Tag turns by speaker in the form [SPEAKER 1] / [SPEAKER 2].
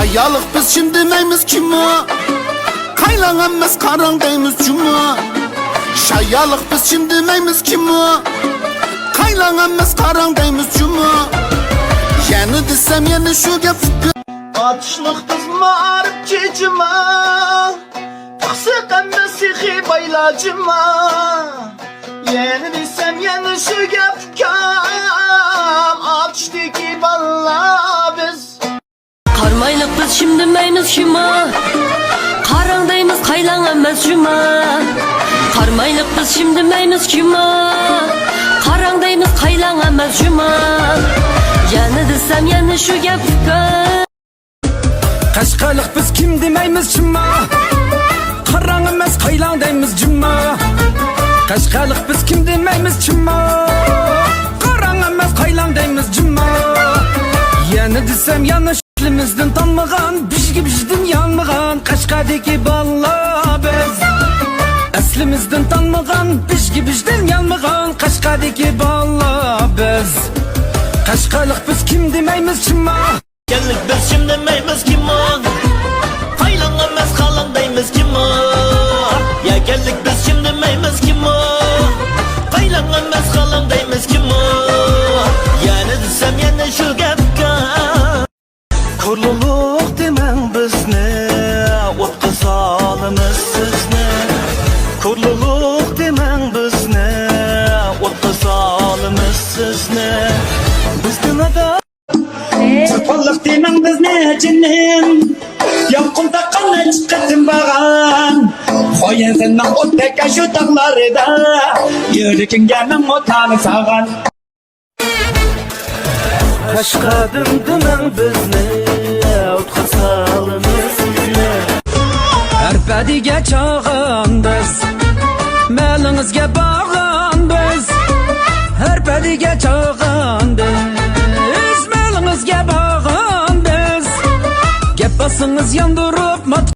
[SPEAKER 1] Şayalık biz şimdi neymiz kimi? Kaylan emmes karang deymiz cuma. Şayalık biz şimdi neymiz kimi? Kaylan emmes karang deymiz cuma. Yeni desem yeni şu gep fikir.
[SPEAKER 2] Atışlık kızma arıp cicima, Taksık emmes sihi baylacıma. Yeni desem yeni şu gep kam, Atıştaki balla biz.
[SPEAKER 3] Karmaylık biz şimdi meymiz şuma, Karangdaymiz kaylan emmes cuma. Karmaylık biz şimdi meymiz şuma, Karangdaymiz kaylan emmes cuma. Yani desem yani şu gep fikir.
[SPEAKER 4] Kaşkalık biz kim demeymiz cuma, Karang emmes kaylan deymiz cuma. Kaşkalık biz kim demeymiz cuma, Karang emmes kaylan deymiz cuma. Yani desem yanlış elimizden tanmağan, bizden yanmağan Kaşkadaki balla biz. Eslimizden tanmağan, bizden yanmağan Kaşkadaki balla biz. Kaşkalık biz kim demeymiz cuma.
[SPEAKER 2] Geldik biz şimdi meymiz kim o? Kaylan emmes kalan deymiz kim o? Ya geldik biz şimdi meymiz kim o? Kaylan emmes kalan deymiz kim o? Yani desem yani şu gepka. Kurluluk demen bizni, Otqa salımız sizni. Kurluluk demen bizni, Otqa salımız sizni. Bizden adam Çapallık demen bizni cinnim, Yapqın taqqanı çıqıttın bağan. Koyun senin o teka şu dağlarda, Yürükün gelmem o tanı sağan. Kaşkadım demen bizni, Otqa salımız sizni.
[SPEAKER 4] Erpediga çağın biz, Melingizga bağın biz. Erpediga çağın biz, Melingizga bağın biz. Gep basınız yandırıp mat